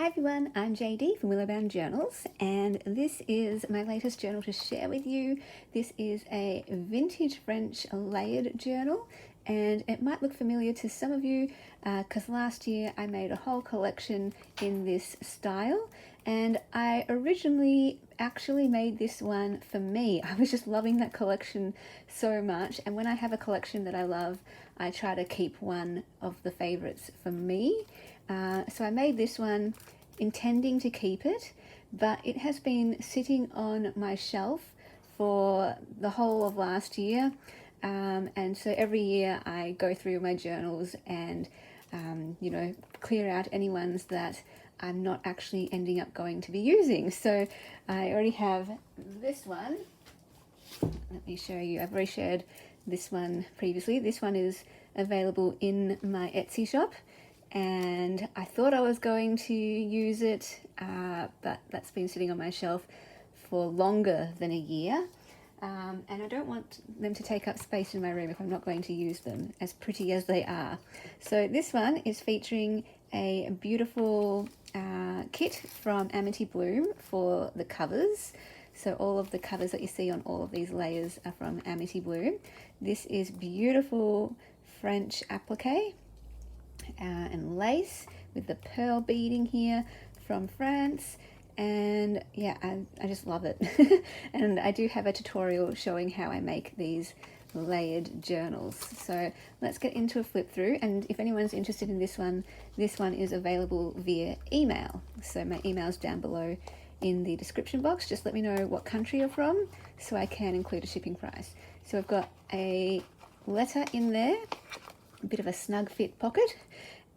Hi everyone, I'm JD from Willowbound Journals, and this is my latest journal to share with you. This is a vintage French layered journal, and it might look familiar to some of you because last year I made a whole collection in this style, and I originally actually made this one for me. I was just loving that collection so much, and when I have a collection that I love, I try to keep one of the favorites for me. So I made this one intending to keep it, but it has been sitting on my shelf for the whole of last year. And so every year I go through my journals and, clear out any ones that I'm not actually ending up going to be using. So I already have this one. Let me show you. I've already shared this one previously. This one is available in my Etsy shop, and I thought I was going to use it, but that's been sitting on my shelf for longer than a year. And I don't want them to take up space in my room if I'm not going to use them, as pretty as they are. So this one is featuring a beautiful kit from Amity Bloom for the covers. So all of the covers that you see on all of these layers are from Amity Bloom. This is beautiful French applique and lace with the pearl beading here from France. And yeah, I just love it. And I do have a tutorial showing how I make these layered journals. So let's get into a flip through, and if anyone's interested in this one is available via email. So my email's down below in the description box. Just let me know what country you're from so I can include a shipping price. So I've got a letter in there, a bit of a snug fit pocket,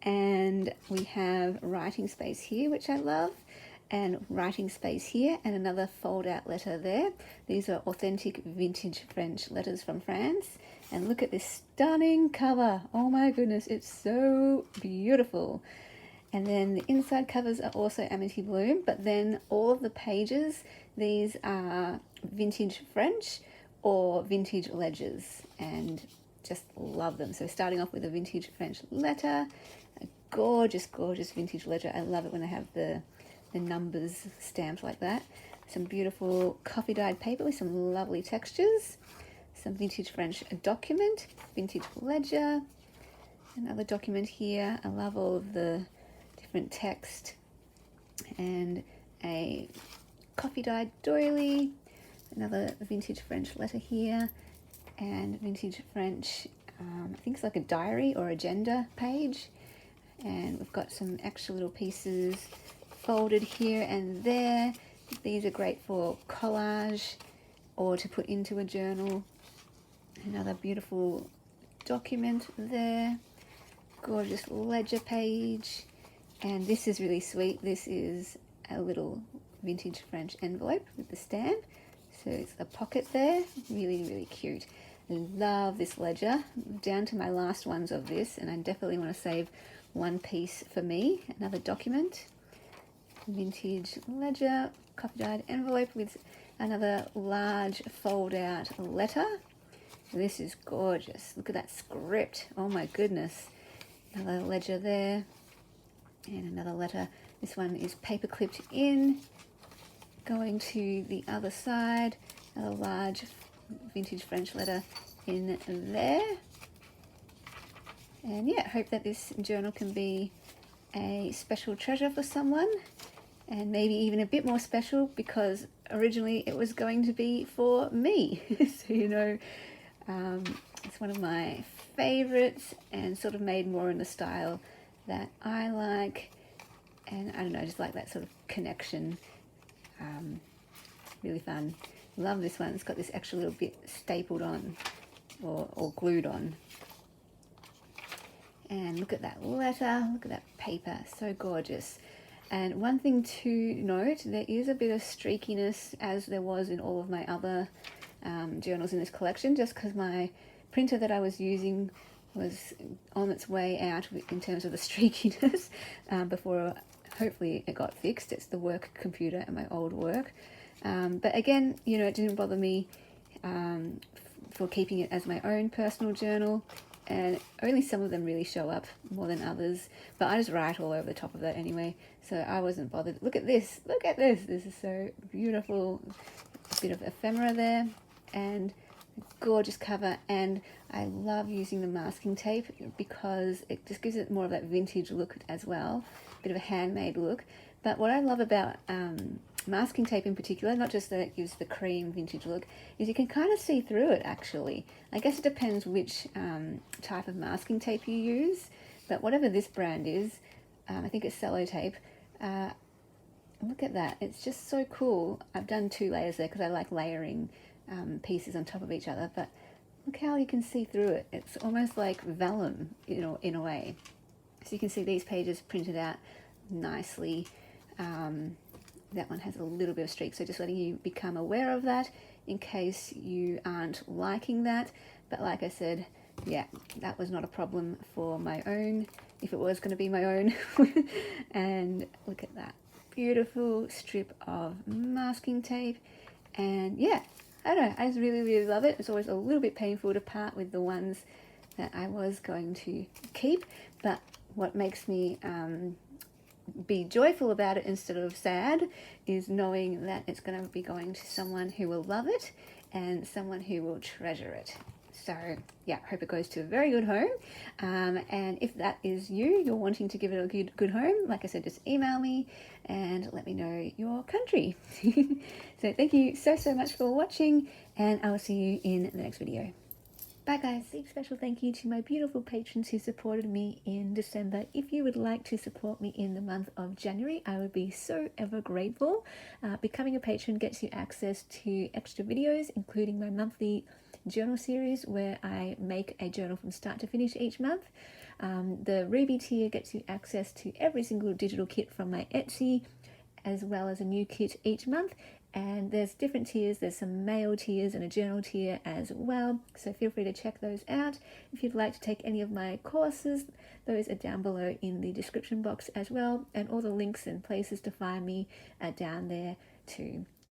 and we have writing space here, which I love, and writing space here, and another fold out letter there. These are authentic vintage French letters from France, and look at this stunning cover. Oh my goodness, it's so beautiful. And then the inside covers are also Amity Bloom, but then all of the pages, these are vintage French or vintage ledgers, and just love them. So starting off with a vintage French letter, a gorgeous, gorgeous vintage ledger. I love it when I have the numbers stamped like that. Some beautiful coffee dyed paper with some lovely textures. Some vintage French document, vintage ledger, another document here. I love all of the different text, and a coffee dyed doily, another vintage French letter here, and vintage French, I think it's like a diary or agenda page. And we've got some extra little pieces folded here and there. These are great for collage or to put into a journal. Another beautiful document there, gorgeous ledger page. And this is really sweet. This is a little vintage French envelope with the stamp. So it's a pocket there, really, really cute. I love this ledger, down to my last ones of this, and I definitely want to save one piece for me. Another document, vintage ledger, coffee dyed envelope with another large fold out letter. This is gorgeous. Look at that script. Oh my goodness. Another ledger there, and another letter. This one is paper clipped in. Going to the other side, a large vintage French letter in there. And yeah, I hope that this journal can be a special treasure for someone, and maybe even a bit more special because originally it was going to be for me. So it's one of my favorites and sort of made more in the style that I like. And I don't know, I just like that sort of connection. Really fun. Love this one. It's got this extra little bit stapled on or glued on. And look at that letter, look at that paper, so gorgeous. And one thing to note, there is a bit of streakiness, as there was in all of my other journals in this collection, just because my printer that I was using was on its way out in terms of the streakiness before hopefully it got fixed. It's the work computer at my old work. But again, it didn't bother me for keeping it as my own personal journal. and only some of them really show up more than others, but I just write all over the top of that anyway, so I wasn't bothered. Look at this, this is so beautiful. A bit of ephemera there, and gorgeous cover. And I love using the masking tape because it just gives it more of that vintage look as well, a bit of a handmade look. But what I love about masking tape in particular, not just that it gives the cream vintage look, is you can kind of see through it actually. I guess it depends which type of masking tape you use, but whatever this brand is, I think it's Sellotape. Look at that, it's just so cool. I've done 2 layers there because I like layering pieces on top of each other, but look how you can see through it. It's almost like vellum, you know, in a way. So you can see these pages printed out nicely. That one has a little bit of streak, so just letting you become aware of that in case you aren't liking that. But like I said, yeah, that was not a problem for my own, if it was going to be my own. And look at that beautiful strip of masking tape. And yeah, I don't know, I just really love it. It's always a little bit painful to part with the ones that I was going to keep, but what makes me be joyful about it instead of sad is knowing that it's going to be going to someone who will love it and someone who will treasure it. So yeah, hope it goes to a very good home. And if that is you, you're wanting to give it a good home, like I said, just email me and let me know your country. So thank you so much for watching, and I will see you in the next video. Bye guys. Big special thank you to my beautiful patrons who supported me in December. If you would like to support me in the month of January, I would be so ever grateful. Becoming a patron gets you access to extra videos, including my monthly journal series where I make a journal from start to finish each month. The Ruby tier gets you access to every single digital kit from my Etsy, as well as a new kit each month. And there's different tiers. There's some mail tiers and a journal tier as well, so feel free to check those out. If you'd like to take any of my courses, those are down below in the description box as well, and all the links and places to find me are down there too.